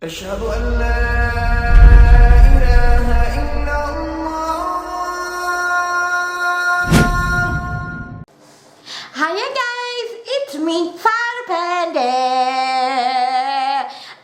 أشهد أن لا إله إلا الله. Hiya guys, it's me, Panda.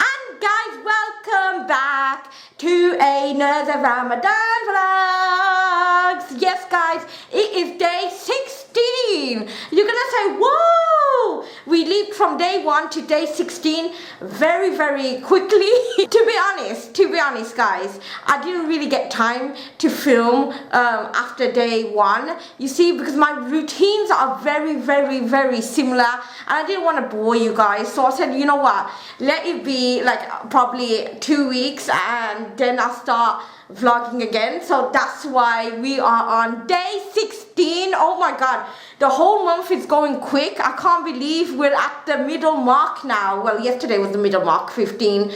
And guys, welcome back to another Ramadan vlogs. Yes guys, it is day 16. You're gonna say, whoa! We leaped from day 1 to day 16 very quickly. To be honest guys, I didn't really get time to film after day 1. You see, because my routines are very similar and I didn't want to bore you guys, so I said, you know what, let it be like probably 2 weeks and then I'll start vlogging again. So that's why we are on day 16. Oh my god, the whole month is going quick. I can't believe we're at the middle mark now. Well, yesterday was the middle mark, 15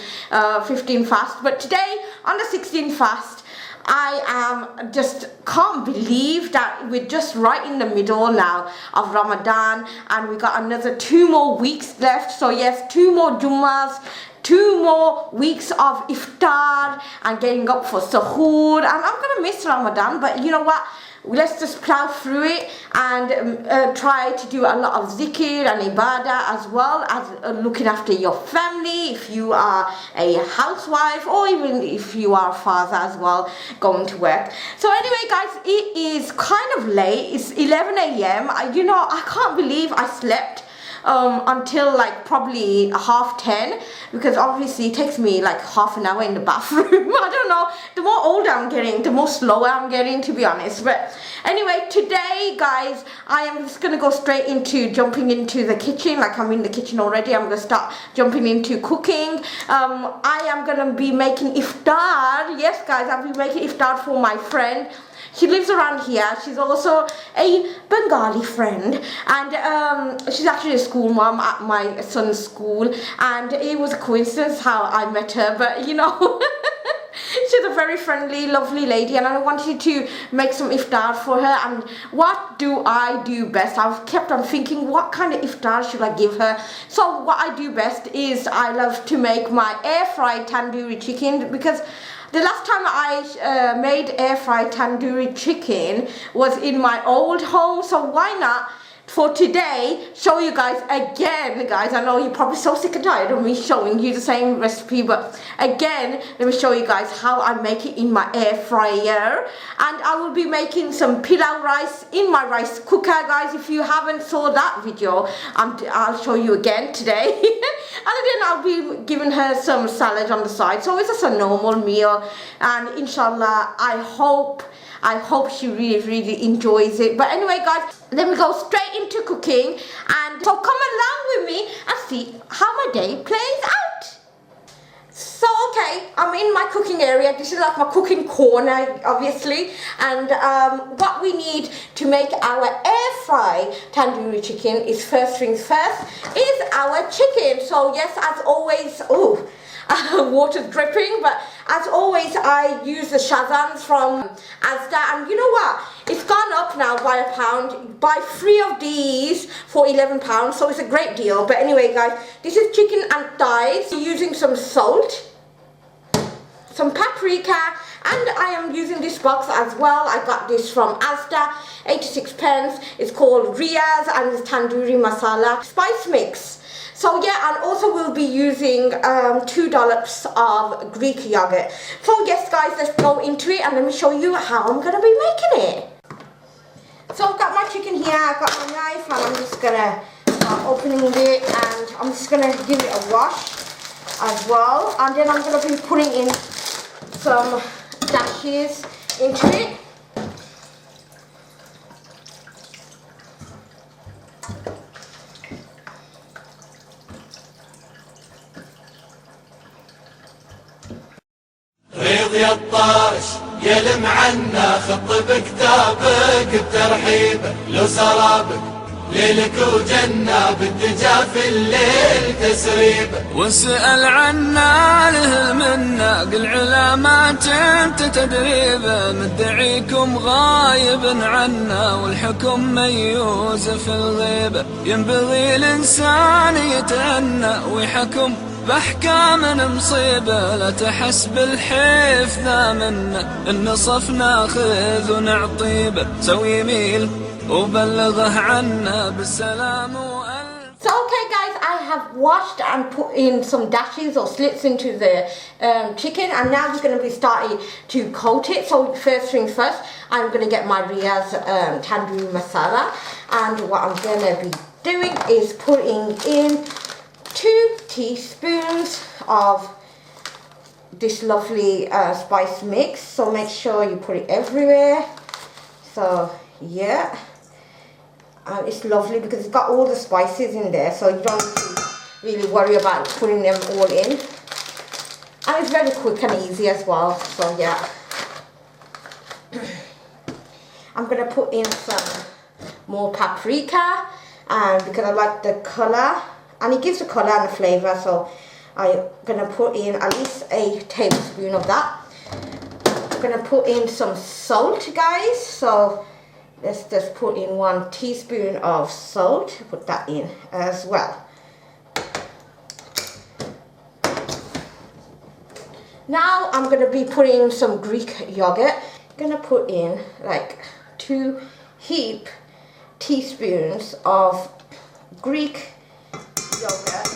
fast, but today on the 16th fast, I just can't believe that we're just right in the middle now of Ramadan and we got another 2 more weeks left. So yes, 2 more Jummas, 2 more weeks of iftar and getting up for suhoor, and I'm gonna miss Ramadan, but you know what, let's just plow through it and try to do a lot of zikr and ibadah, as well as looking after your family if you are a housewife or even if you are a father as well going to work. So anyway guys, it is kind of late. It's 11 a.m. You know, I can't believe I slept until like probably 10:30, because obviously it takes me like half an hour in the bathroom. I don't know, the more older I'm getting, the more slower I'm getting, to be honest. But anyway, today guys, I am just gonna go straight into jumping into the kitchen. Like, I'm in the kitchen already. I'm gonna start jumping into cooking. I am gonna be making iftar. Yes guys, I'll be making iftar for my friend. She lives around here. She's also a Bengali friend, and she's actually a school mom at my son's school, and it was a coincidence how I met her, but you know, she's a very friendly, lovely lady, and I wanted to make some iftar for her. And what do I do best? I've kept on thinking, what kind of iftar should I give her? So what I do best is I love to make my air fried tandoori chicken, because the last time I made air fried tandoori chicken was in my old home, so why not for today show you guys again. Guys, I know you're probably so sick and tired of me showing you the same recipe, but again, let me show you guys how I make it in my air fryer. And I will be making some pilau rice in my rice cooker, guys. If you haven't saw that video, I'll show you again today. And then I'll be giving her some salad on the side, so it's just a normal meal, and inshallah I hope she really enjoys it. But anyway guys, let me go straight into cooking, and so come along with me and see how my day plays out. So okay, I'm in my cooking area. This is like my cooking corner, obviously, and what we need to make our air fry tandoori chicken is, first things first, is our chicken. So yes, as always, water's dripping, but as always I use the shazams from Asda, and you know what, it's gone up now by £1. Buy 3 of these for £11, so it's a great deal. But anyway guys, this is chicken and thighs. Using some salt, some paprika, and I am using this box as well. I got this from Asda, 86p. It's called Riaz, and it's tandoori masala spice mix. So yeah, and also we'll be using 2 dollops of Greek yogurt. So yes guys, let's go into it and let me show you how I'm gonna be making it. So I've got my chicken here, I've got my knife, and I'm just gonna start opening it, and I'm just gonna give it a wash as well, and then I'm gonna be putting in some dashes into it. ريض يا الطارش يلم عنا خط بكتابك بترحيبه لو سرابك ليلك وجنة بالدجا في الليل تسريبه واسأل عنا له المنة قل علامات انت تدريبه مدعيكم غايب عنا والحكم ميوز في الغيبة ينبغي الإنسان يتأنى ويحكم بأحكام مصيبة لا تحس بالحيف ذا منه، النصف ناخذ ونعطيبه، سوي يميل وبلغه عنا بالسلام وألف. So okay guys, I have washed and put in some dashes or slits into the chicken, and now we're going to be starting to coat it. So first things first, I'm going to get my Ria's tandoori masala, and what I'm going to be doing is putting in 2 teaspoons of this lovely spice mix. So make sure you put it everywhere. So yeah. And it's lovely because it's got all the spices in there, so you don't have to really worry about putting them all in. And it's very quick and easy as well, so yeah. I'm going to put in some more paprika, and because I like the colour, and it gives the colour and the flavour, so I'm going to put in at least a tablespoon of that. I'm going to put in some salt, guys, so let's just put in 1 teaspoon of salt, put that in as well. Now I'm going to be putting some Greek yogurt. I'm going to put in like 2 heap teaspoons of Greek yogurt.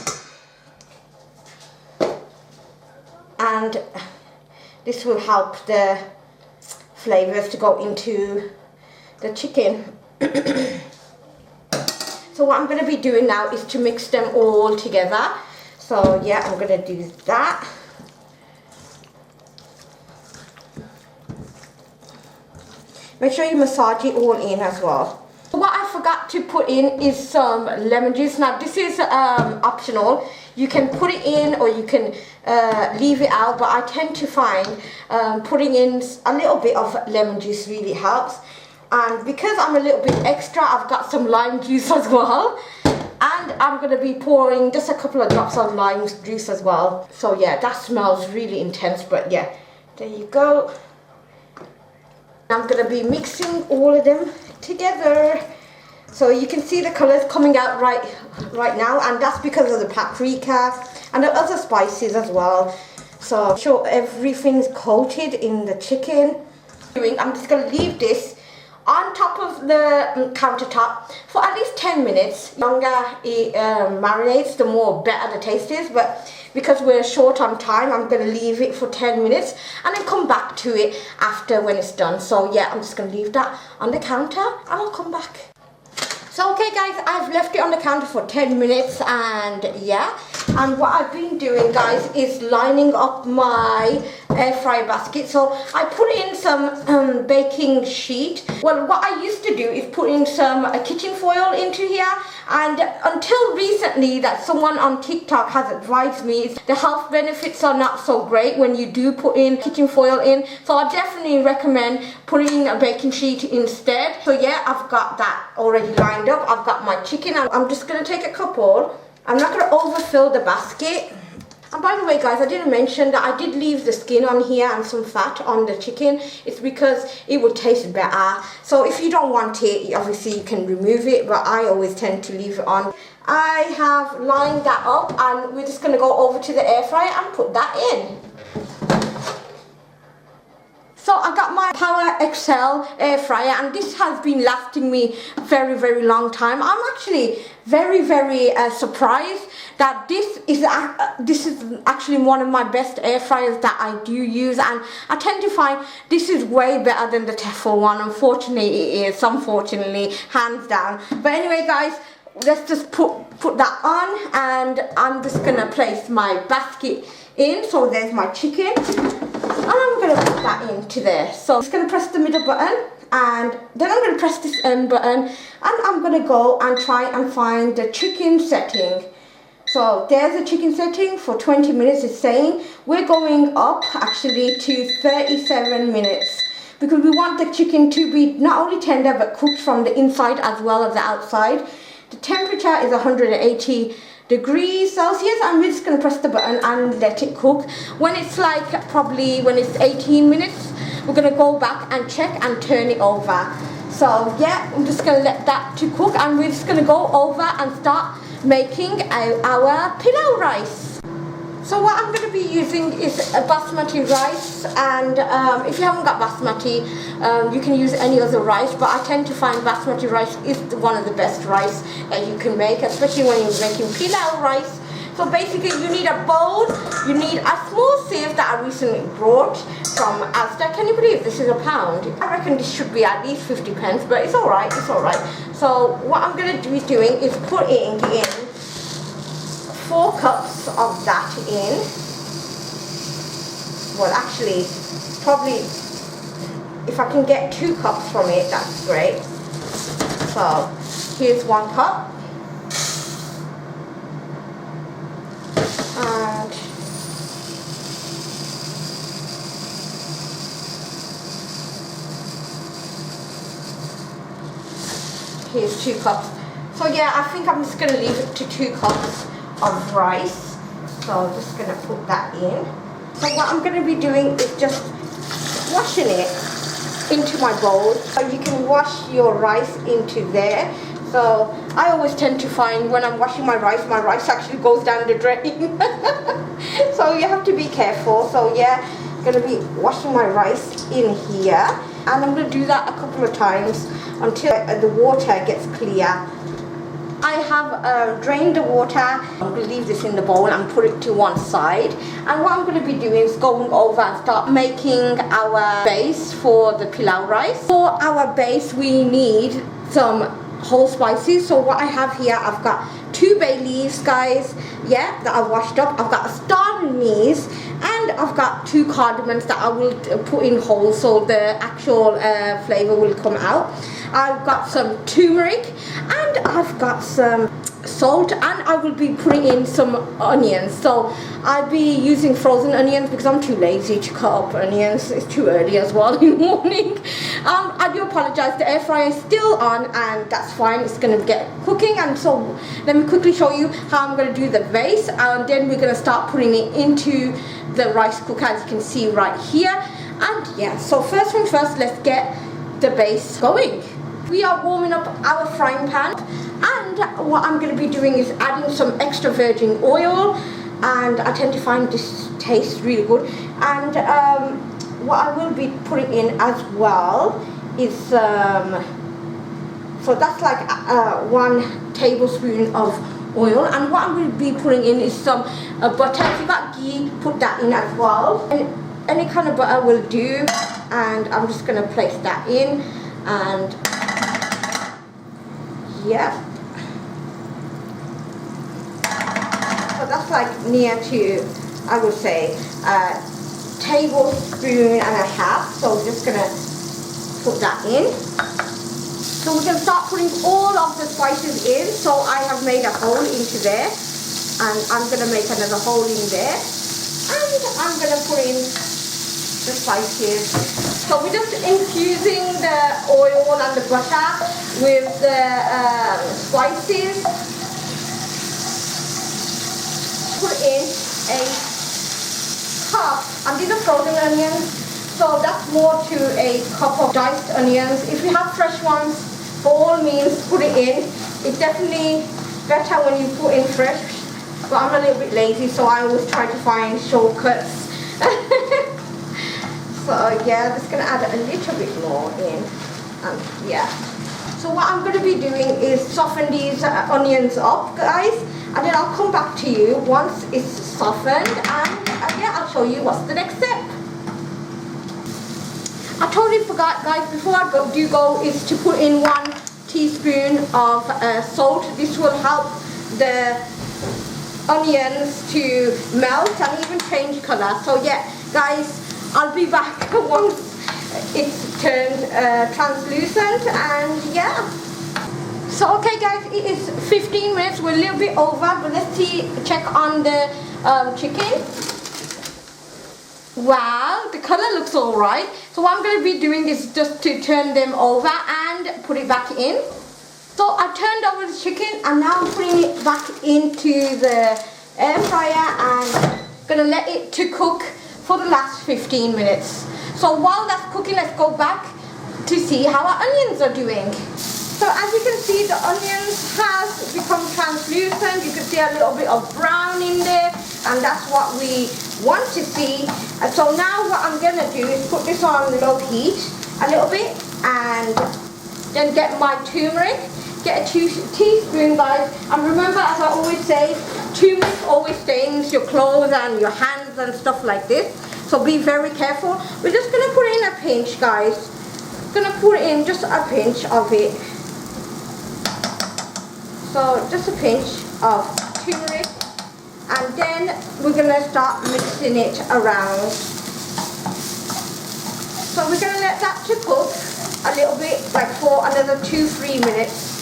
And this will help the flavors to go into the chicken. So what I'm going to be doing now is to mix them all together. So yeah, I'm going to do that. Make sure you massage it all in as well. What I forgot to put in is some lemon juice. Now this is optional. You can put it in or you can leave it out, but I tend to find putting in a little bit of lemon juice really helps. And because I'm a little bit extra, I've got some lime juice as well, and I'm going to be pouring just a couple of drops of lime juice as well. So yeah, that smells really intense, but yeah, there you go. I'm going to be mixing all of them together, so you can see the colors coming out right now, and that's because of the paprika and the other spices as well. So make sure everything's coated in the chicken. I'm just going to leave this on top of the countertop for at least 10 minutes. The longer it marinates, the more better the taste is, but because we're short on time, I'm going to leave it for 10 minutes and then come back to it after when it's done. So yeah, I'm just going to leave that on the counter and I'll come back. So okay guys, I've left it on the counter for 10 minutes, and yeah, and what I've been doing guys is lining up my air fry basket. So I put in some baking sheet. Well, what I used to do is put in some kitchen foil into here, and until recently that someone on TikTok has advised me the health benefits are not so great when you do put in kitchen foil in, so I definitely recommend putting a baking sheet instead. So yeah, I've got that already lined up. I've got my chicken. I'm just going to take a couple. I'm not going to overfill the basket. And by the way guys, I didn't mention that I did leave the skin on here and some fat on the chicken. It's because it will taste better. So if you don't want it, obviously you can remove it, but I always tend to leave it on. I have lined that up, and we're just going to go over to the air fryer and put that in. So I got my Power XL air fryer, and this has been lasting me a very long time. I'm actually very surprised that this is actually one of my best air fryers that I do use, and I tend to find this is way better than the Tefal one. Unfortunately it is, unfortunately, hands down. But anyway guys, let's just put that on, and I'm just gonna place my basket in. So there's my chicken, and I'm going to put that into there. So I'm just going to press the middle button, and then I'm going to press this end button, and I'm going to go and try and find the chicken setting. So there's the chicken setting for 20 minutes. It's saying we're going up actually to 37 minutes, because we want the chicken to be not only tender but cooked from the inside as well as the outside. The temperature is 180 degrees Celsius, and we're just going to press the button and let it cook. When it's like probably when it's 18 minutes, we're going to go back and check and turn it over. So yeah, I'm just going to let that to cook, and we're just going to go over and start making our pilau rice. So what I'm going to be using is a basmati rice, and if you haven't got basmati, you can use any other rice, but I tend to find basmati rice is one of the best rice that you can make, especially when you're making pilau rice. So basically you need a bowl, you need a small sieve that I recently brought from Asda. Can you believe this is £1? I reckon this should be at least 50 pence, but it's alright, it's alright. So what I'm going to be doing is putting in 4 cups of that in. Well, actually, probably if I can get 2 cups from it, that's great. So here's 1 cup. And here's 2 cups. So yeah, I think I'm just going to leave it to 2 cups of rice. So I'm just going to put that in. So what I'm going to be doing is just washing it into my bowl. So you can wash your rice into there. So I always tend to find when I'm washing my rice actually goes down the drain. So you have to be careful. So yeah, I'm going to be washing my rice in here. And I'm going to do that a couple of times until the water gets clear. I have drained the water. I'm going to leave this in the bowl and put it to one side. And what I'm going to be doing is going over and start making our base for the pilau rice. For our base, we need some whole spices. So what I have here, I've got 2 bay leaves, guys, yeah, that I've washed up. I've got a star anise, and I've got 2 cardamoms that I will put in whole, so the actual flavor will come out. I've got some turmeric, and I've got some salt, and I will be putting in some onions. So I'll be using frozen onions because I'm too lazy to cut up onions. It's too early as well in the morning. I do apologize, the air fryer is still on, and that's fine, it's going to get cooking. And so let me quickly show you how I'm going to do the base, and then we're going to start putting it into the rice cooker, as you can see right here. And yeah, so first thing first, let's get the base going. We are warming up our frying pan, and what I'm going to be doing is adding some extra virgin oil, and I tend to find this tastes really good. And what I will be putting in as well is so that's like 1 tablespoon of oil, and what I'm going to be putting in is some butter. If you got ghee, put that in as well, and any kind of butter will do. And I'm just going to place that in, and yeah, so that's like near to, I would say, a tablespoon and a half. So we're just gonna put that in. So we can start putting all of the spices in. So I have made a hole into there, and I'm gonna make another hole in there, and I'm gonna put in the spices. So we're just infusing the oil and the butter with the spices. Put in a cup, and these are frozen onions, so that's more to a cup of diced onions. If you have fresh ones, by all means put it in. It's definitely better when you put in fresh, but I'm a little bit lazy, so I always try to find shortcuts. So yeah, I'm just going to add a little bit more in, and yeah. So what I'm going to be doing is soften these onions up, guys, and then I'll come back to you once it's softened, and yeah, I'll show you what's the next step. I totally forgot, guys, before I go is to put in 1 teaspoon of salt. This will help the onions to melt and even change color. So yeah, guys, I'll be back once it's turned translucent, and yeah. So okay, guys, it is 15 minutes. We're a little bit over, but let's check on the chicken. Wow, the color looks all right. So what I'm going to be doing is just to turn them over and put it back in. So I turned over the chicken, and now I'm putting it back into the air fryer and going to let it to cook for the last 15 minutes. So while that's cooking, let's go back to see how our onions are doing. So as you can see, the onions has become translucent. You can see a little bit of brown in there, and that's what we want to see. So now what I'm gonna do is put this on low heat a little bit, and then get my turmeric. Get a teaspoon, guys, and remember, as I always say, turmeric always stains your clothes and your hands and stuff like this, so be very careful. We're just gonna put in a pinch, guys. Gonna put in just a pinch of it. So just a pinch of turmeric, and then we're gonna start mixing it around. So we're gonna let that to cook a little bit, like for another 2-3 minutes.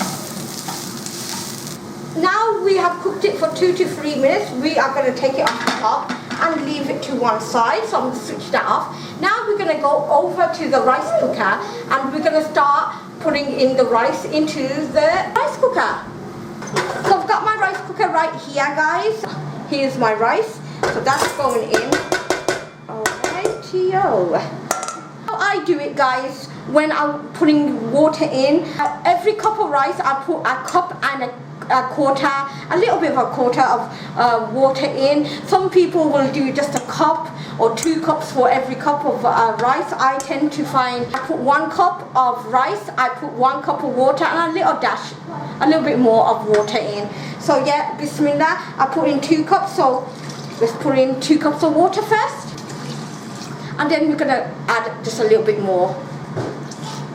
Now we have cooked it for 2 to 3 minutes. We are going to take it off the top and leave it to one side. So I'm going to switch that off. Now we're going to go over to the rice cooker, and we're going to start putting in the rice into the rice cooker. So I've got my rice cooker right here, guys. Here's my rice. So that's going in. Alrighty-o. How I do it, guys, when I'm putting water in, every cup of rice I put a cup and a quarter, a little bit of a quarter of water in. Some people will do just a cup or 2 cups for every cup of rice. I tend to find I put 1 cup of rice, I put 1 cup of water, and a little bit more of water in. So yeah, bismillah, I put in 2 cups, so let's put in 2 cups of water first, and then we're gonna add just a little bit more.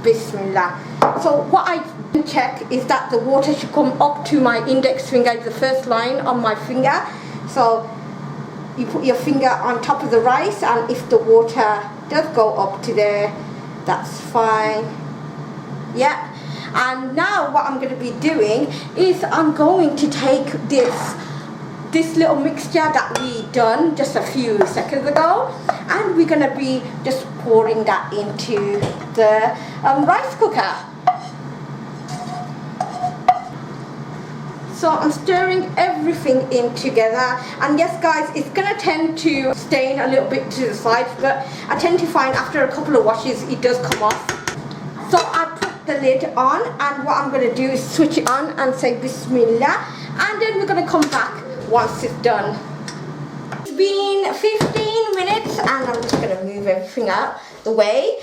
Bismillah. So what I check is that the water should come up to my index finger, the first line on my finger. So you put your finger on top of the rice, and if the water does go up to there, that's fine. Yeah. And now what I'm going to be doing is I'm going to take this little mixture that we done just a few seconds ago, and we're going to be just pouring that into the rice cooker. So I'm stirring everything in together, and yes guys, it's gonna tend to stain a little bit to the sides, but I tend to find after a couple of washes it does come off. So I put the lid on, and what I'm gonna do is switch it on and say bismillah, and then we're gonna come back once it's done. It's been 15 minutes, and I'm just gonna move everything out the way.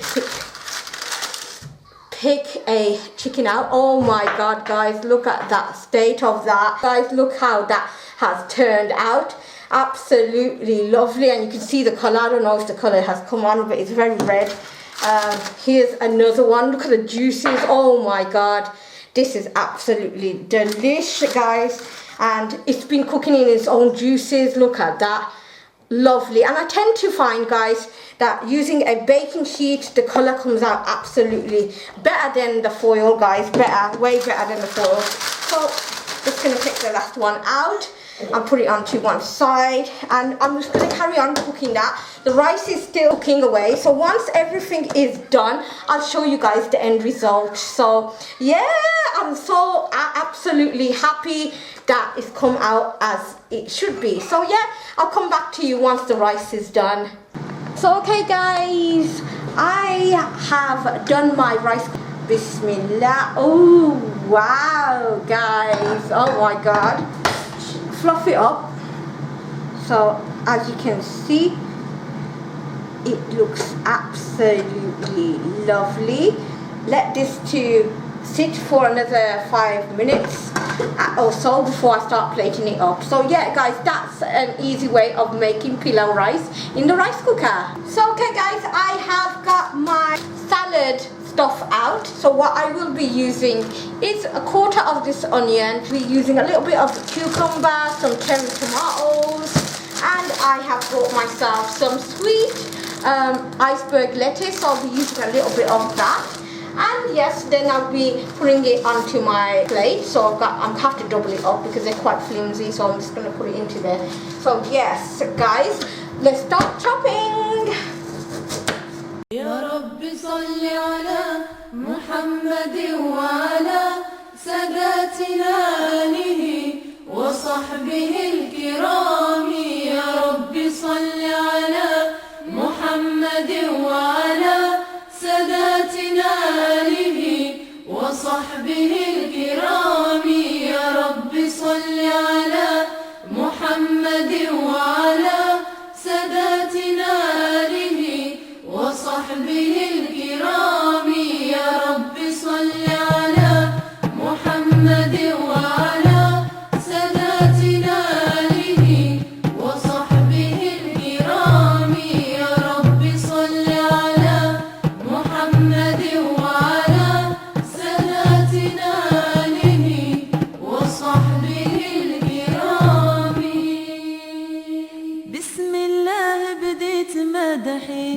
Pick a chicken out. Oh my god, guys, look at that state of that. Guys, look how that has turned out. Absolutely lovely, and you can see the color. I don't know if the color has come on, but it's very red. Here's another one. Look at the juices. Oh my god, this is absolutely delicious, guys, and it's been cooking in its own juices. Look at that. Lovely. And I tend to find, guys, that using a baking sheet, the color comes out absolutely better than the foil, guys. Better, way better than the foil. So just gonna take the last one out and put it onto one side, and I'm just gonna carry on cooking that. The rice is still cooking away, so once everything is done, I'll show you guys the end result. So yeah, I'm so absolutely happy that it's come out as it should be. So yeah, I'll come back to you once the rice is done. So okay guys, I have done my rice. Bismillah. Oh wow, guys, oh my god. Fluff it up. So as you can see, it looks absolutely lovely. Let this to sit for another 5 minutes or so before I start plating it up. So yeah guys, that's an easy way of making pilau rice in the rice cooker. So okay guys, I have got my salad stuff out. So what I will be using is a quarter of this onion. We're using a little bit of cucumber, some cherry tomatoes, and I have bought myself some sweet iceberg lettuce. So I'll be using a little bit of that. And yes, then I'll be putting it onto my plate. So I'm have to double it up because they're quite flimsy. So I'm just going to put it into there. So yes, guys, let's start chopping. يا رب صل على محمد وعلى ساداتنا آله وصحبه الكرام. يا رب صل على محمد وعلى ساداتنا آله وصحبه الكرام. يا رب صل على محمد وعلى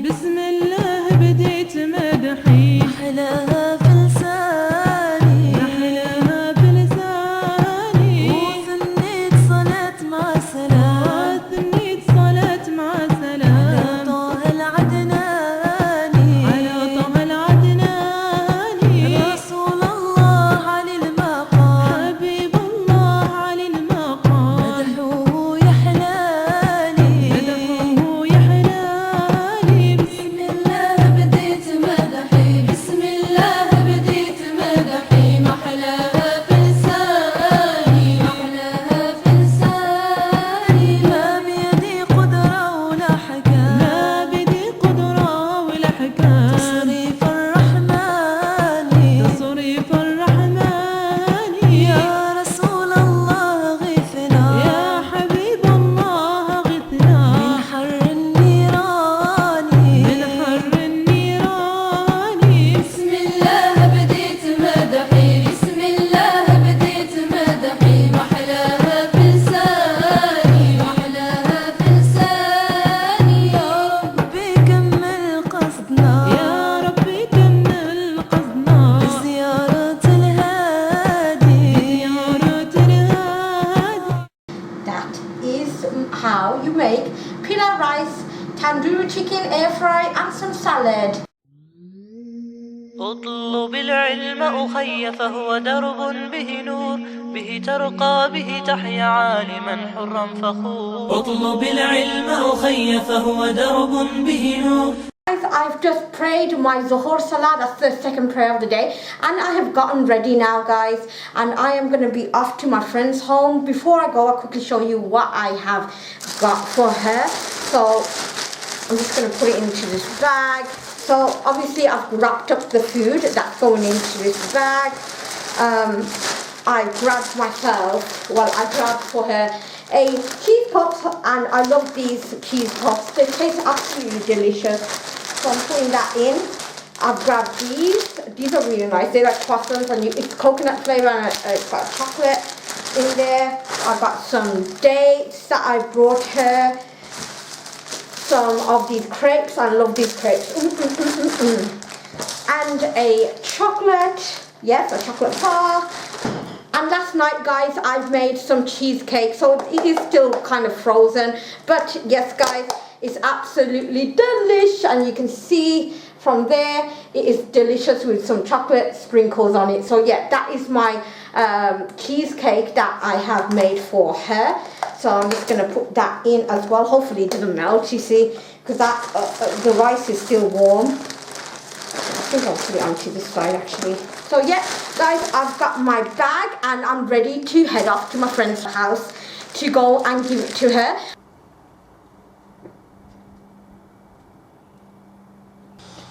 بسم الله بديت مدحي أحلاها في لساني أحلاها في لساني وثنيت صلاة مع سلام وثنيت صلاة مع سلام على طه العدناني على طه العدناني رسول الله علي المقام حبيب الله علي المقام مدحوه يحلالي مدحوه يحلالي بسم الله بديت مدحي بسم الله بديت مدحي محلاها في لساني محلاها في لساني ما بيدي قدرة ولا حكام ما بيدي قدرة ولا حكام تصريف الرحمن تصريف الرحمن يا رسول الله غثنا يا حبيب الله غثنا من حر النيران من حر النيران بسم الله بديت مدحي بسم الله بديت مدحي محلاها في لساني محلاها في لساني يا ربي كمل قصدنا يا ربي كمل قصدنا بزيارة الهادي بزيارة الهادي That is how you make Pilao rice, tandoori chicken, air fry and some salad. اطلب العلم أخي فهو درب به نور به ترقى به تحيا عالما حرا فخور اطلب العلم أخي فهو درب به نور. Guys, I've just prayed my Zuhur Salah, that's the second prayer of the day, and I have gotten ready now, guys, and I am going to be off to my friend's home. Before I go, I'll quickly show you what I have got for her. So I'm just going to put it into this bag. So obviously I've wrapped up the food that's going into this bag. I grabbed myself, well, I grabbed for her a cheese puffs, and I love these cheese puffs. They taste absolutely delicious. So I'm putting that in. I've grabbed these. These are really nice. They're like croissants, and it's coconut flavor, and it's got chocolate in there. I've got some dates that I brought her. Some of these crepes. I love these crepes. And a chocolate. Yes, a chocolate bar. And last night, guys, I've made some cheesecake, so it is still kind of frozen, but yes, guys, it's absolutely delish, and you can see from there it is delicious with some chocolate sprinkles on it. So yeah, that is my cheesecake that I have made for her. So I'm just going to put that in as well. Hopefully it doesn't melt, you see, because that the rice is still warm. I think I'll put it onto this side actually. So yeah, guys, I've got my bag and I'm ready to head off to my friend's house to go and give it to her.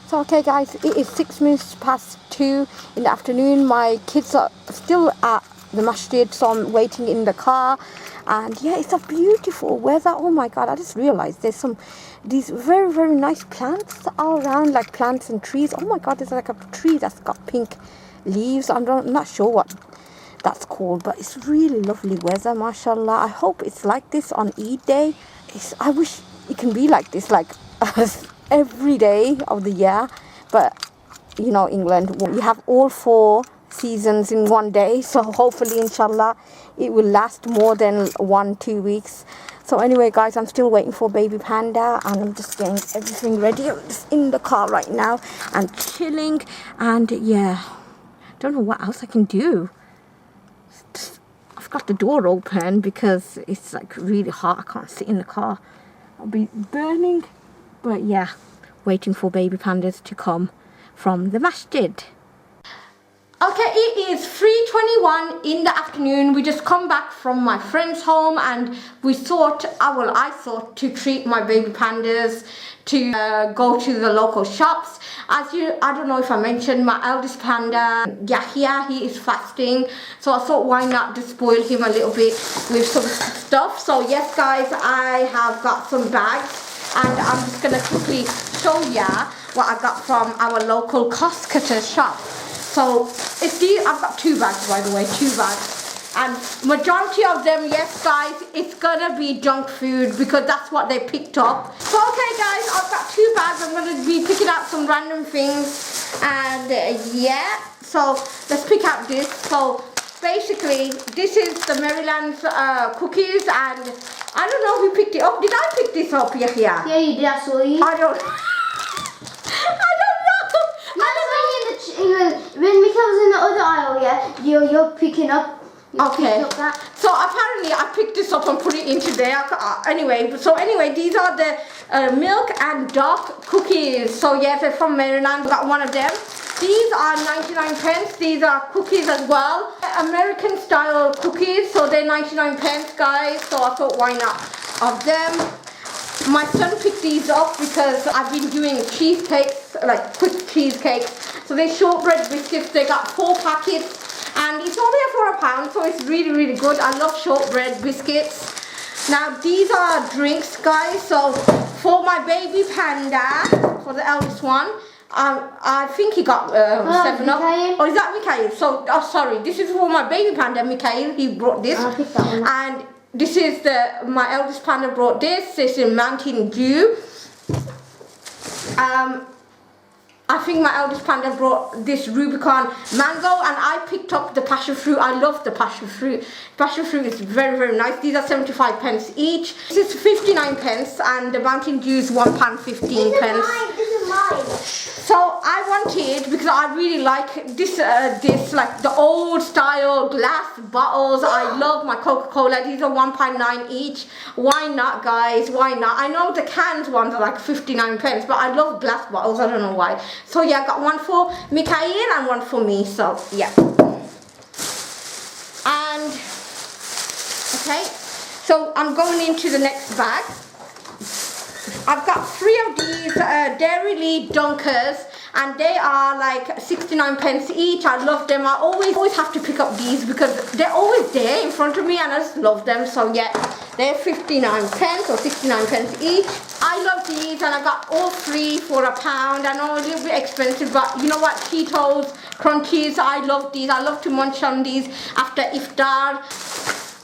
So okay guys, it is 6 minutes past 2 in the afternoon. My kids are still at the masjid, so I'm waiting in the car. And yeah, it's a beautiful weather. Oh my god, I just realized there's these very, very nice plants all around, like plants and trees. Oh my god, there's like a tree that's got pink leaves. I'm not sure what that's called, but it's really lovely weather, mashallah. I hope it's like this on Eid day. I wish it can be like this, like every day of the year, but you know, England, we have all 4 seasons in one day, so hopefully, inshallah, it will last more than 1-2 weeks. So anyway, guys, I'm still waiting for baby Panda, and I'm just getting everything ready. I'm just in the car right now and chilling, and yeah, don't know what else I can do. I've got the door open because it's like really hot. I can't sit in the car, I'll be burning. But yeah, waiting for baby pandas to come from the masjid. Okay, it is 3:21 in the afternoon. We just come back from my friend's home, and we thought, I thought to treat my baby pandas to go to the local shops. I don't know if I mentioned, my eldest panda, Yahya, he is fasting. So I thought, why not just spoil him a little bit with some stuff. So yes, guys, I have got some bags. And I'm just going to quickly show ya what I got from our local Costcutter shop. So I've got 2 bags, by the way, 2 bags. And majority of them, yes guys, it's gonna be junk food because that's what they picked up. So okay guys, I've got 2 bags guys, I'm going to be picking out some random things. And yeah, so let's pick out this. So basically, this is the Maryland's cookies, and I don't know who picked it up. Did I pick this up, Yahya? Yeah, you did. I saw you. I don't know. When Mika was in the other aisle, yeah, you're picking up. Okay. Up that. So apparently I picked this up and put it into there. Anyway, these are the milk and dark cookies. So yeah, they're from Maryland. Got one of them. These are 99 pence. These are cookies as well. American style cookies. So they're 99 pence, guys. So I thought, why not of them? My son picked these up because I've been doing cheesecakes, like quick cheesecakes. So they're shortbread biscuits. They got 4 packets. And it's only for £1, so it's really, really good. I love shortbread biscuits. Now, these are drinks, guys. So, for my baby Panda, for the eldest one, I think he got 7-Up. Oh, is that Mikhail? So, sorry. This is for my baby Panda, Mikhail. He brought this. I'll pick that one up. And this is my eldest Panda brought this. It's in Mountain Dew. I think my eldest Panda brought this Rubicon mango, and I picked up the passion fruit. I love the passion fruit. Passion fruit is very, very nice. These are 75 pence each. This is 59 pence, and the Mountain Dew is £1.15. This is mine. So I wanted, because I really like this like the old style glass bottles. I love my Coca-Cola. These are £1.9 each. Why not, guys? Why not? I know the cans ones are like 59 pence, but I love glass bottles. I don't know why. So yeah, I got one for Mikhail and one for me. So yeah. And okay, so I'm going into the next bag. I've got 3 of these Dairy Lee Dunkers, and they are like 69 pence each. I love them. I always have to pick up these because they're always there in front of me, and I just love them. So yeah, they're 59 pence or 69 pence each. I love these, and I got all 3 for £1. I know a little bit expensive, but you know what? Cheetos, Crunchies, I love these. I love to munch on these after iftar.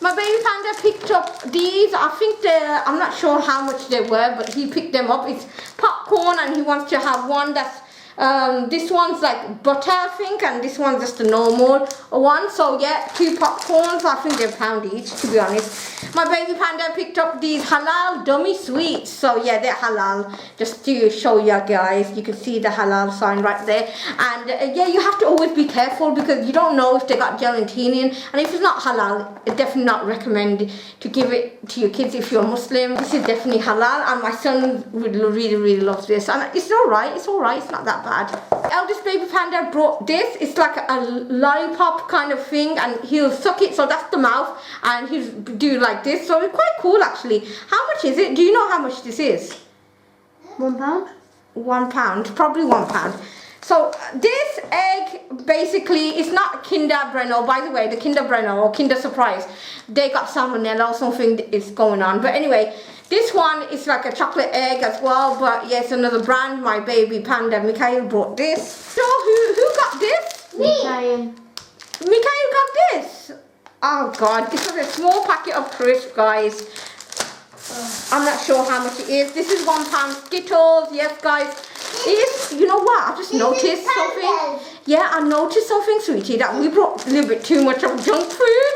My baby Panda picked up these. I think I'm not sure how much they were, but he picked them up. It's popcorn, and he wants to have one that's this one's like butter, I think, and this one's just a normal one. So yeah, 2 popcorns. I think they're £1 each, to be honest. My baby Panda picked up these halal dummy sweets. So yeah, they're halal. Just to show you guys, you can see the halal sign right there. And yeah, you have to always be careful because you don't know if they got gelatine in. And if it's not halal, it's definitely not recommend to give it to your kids if you're Muslim. This is definitely halal, and my son would really, really love this. And it's alright. It's alright. It's not that bad. Eldest baby Panda brought this. It's like a lollipop kind of thing, and he'll suck it. So that's the mouth, and he'll do like this. So it's quite cool, actually. How much is it? Do you know how much this is? £1. £1, probably £1. So this egg basically is not Kinder Bueno. By the way, the Kinder Bueno or Kinder Surprise, they got salmonella or something is going on. But anyway, this one is like a chocolate egg as well. But yes, another brand. My baby Panda Mikhail brought this. So who got this? Me. Mikhail got this. Oh God, this is a small packet of crisps, guys. I'm not sure how much it is. This is £1 Skittles. Yes, guys. It is, you know what? I just noticed something. Yeah, I noticed something, sweetie, that we brought a little bit too much of junk food.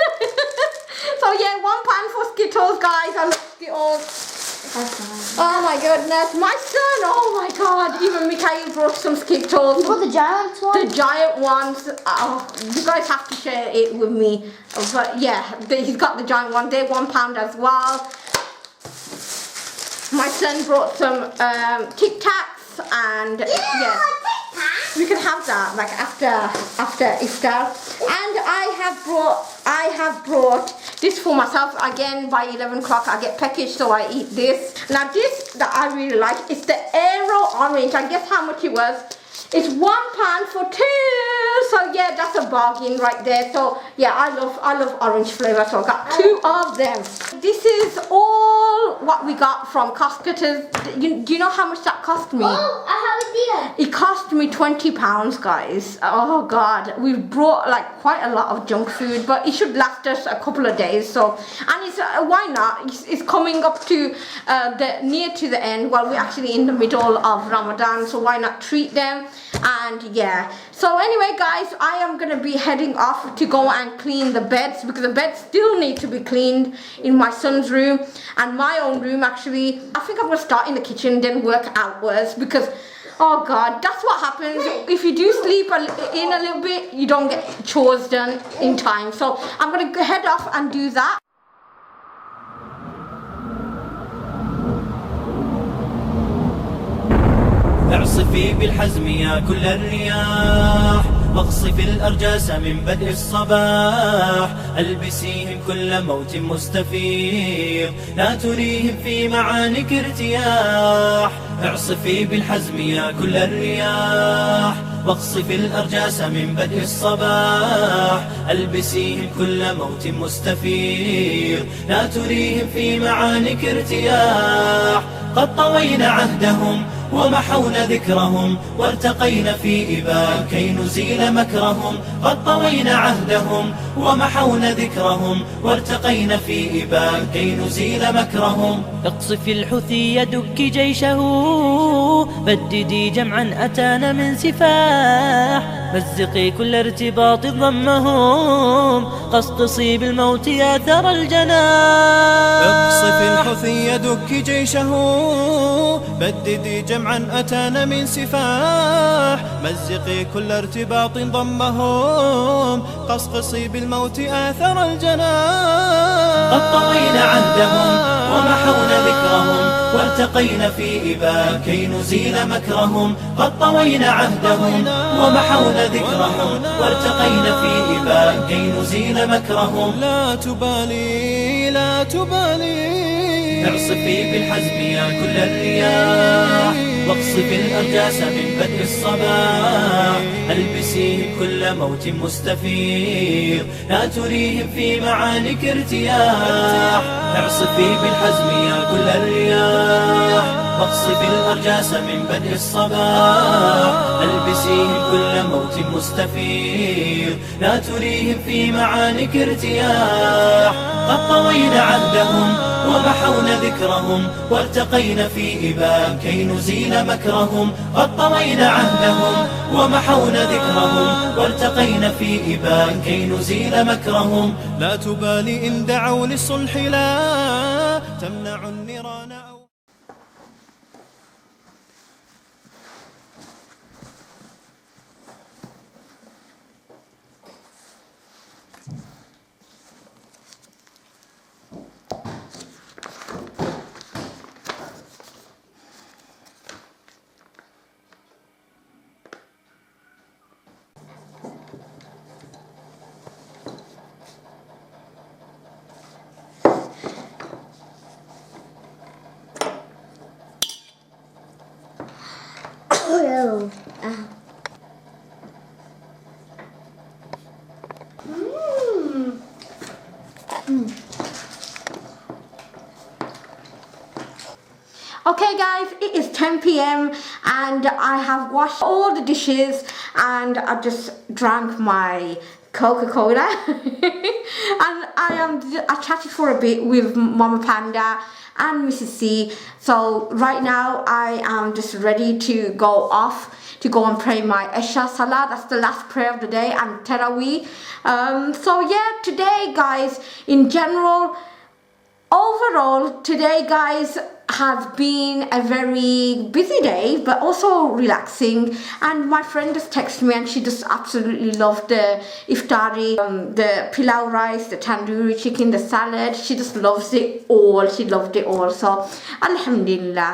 So yeah, £1 for Skittles, guys. I love Skittles. Oh my goodness, my son, oh my God, even Mikhail brought some Skittles. You got the giant one? The giant ones. Oh, you guys have to share it with me. But yeah, he's got the giant one. They're £1 as well. My son brought some Tic Tacs, and yeah, we can have that like after iftar. And I have brought this for myself again. By 11 o'clock I get packaged, so I eat this. Now this that I really like is the Aero Orange. I guess how much it was. It's £1 for 2. So yeah, that's a bargain right there. So yeah, I love orange flavour, so I got 2 of them. This is all what we got from Costcutter. Do you know how much that cost me? Oh, I have an idea. It cost me £20, guys. Oh god, we brought like quite a lot of junk food, but it should last us a couple of days. So, and it's why not? It's coming up to near to the end. Well, we're actually in the middle of Ramadan, so why not treat them? And yeah, so anyway guys, I am gonna be heading off to go and clean the beds, because the beds still need to be cleaned in my son's room and my own room. Actually, I think I'm gonna start in the kitchen, then work outwards, because oh god, that's what happens if you do sleep in a little bit. You don't get chores done in time. So I'm gonna head off and do that. اعصفي بالحزم يا كل الرياح، واقصف الأرجاس من بدء الصباح، ألبسيهم كل موت مستفيض، لا تريهم في معانك ارتياح. اعصفي بالحزم يا كل الرياح، واقصف الأرجاس من بدء الصباح، ألبسيهم كل موت مستفيض، لا تريهم في معانك ارتياح. قد طوينا عهدهم ومحونا ذكرهم، وارتقينا في إباء كي نزيل مكرهم. قد طوينا عهدهم ومحونا ذكرهم، وارتقينا في إباء كي نزيل مكرهم. اقصفي الحوثي يدك جيشه، بددي جمعا أتانا من سفاح، مزقي كل ارتباط ضمهم، قصقصي بالموت يا ثرى الجناح. اقصفي الحوثي يدك جيشه، بددي جمعا أتانا من سفاح، مزقي كل ارتباط ضمهم، قصقصي بالموت آثر الجناح. قد طوينا عهدهم ومحونا ذكرهم، وارتقينا في إباء كي نزيل مكرهم. قد طوينا عهدهم ومحونا ذكرهم، وارتقينا في إباء كي نزيل مكرهم. لا تبالي لا تبالي، اعصفي بالحزم يا كل الرياح، واقصفي الأرجاس من بدء الصباح، ألبسيهم كل موت مستفيض، لا تريهم في معانك ارتياح. اعصفي بالحزم يا كل الرياح، واقصفي الأرجاس من بدء الصباح، ألبسيهم كل موت مستفيض، لا تريهم في معانك ارتياح. قد طوينا عهدهم ومحونا ذكرهم، وارتقينا في إباء كي نزيل مكرهم. قد طوينا عهدهم ومحونا ذكرهم، وارتقينا في إباء كي نزيل مكرهم. لا تبالي إن دعوا للصلح، لا تمنع النيران أو Okay guys, it is 10 p.m. and I have washed all the dishes and I just drank my Coca-Cola and I chatted for a bit with Mama Panda and Mrs. C. So right now I am just ready to go off to go and pray my Isha Salah. That's the last prayer of the day, and Taraweeh. So yeah, today guys, in general, overall, today guys has been a very busy day but also relaxing, and my friend just texted me and she just absolutely loved the iftari, the Pilao Rice, the Tandoori Chicken, the salad. She just loves it all. She loved it all. So alhamdulillah.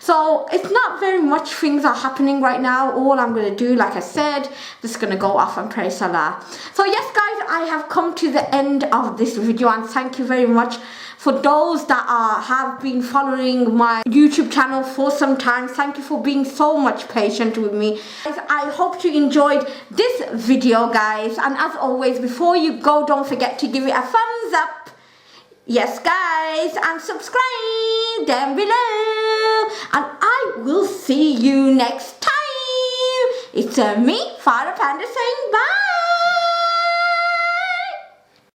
So it's not very much things are happening right now. All I'm going to do, like I said, just going to go off and pray Salah. So yes guys, I have come to the end of this video, and thank you very much For those that have been following my YouTube channel for some time, thank you for being so much patient with me. Guys, I hope you enjoyed this video, guys, and as always, before you go, don't forget to give it a thumbs up. Yes, guys, and subscribe down below, and I will see you next time. It's me, Father Panda, saying bye.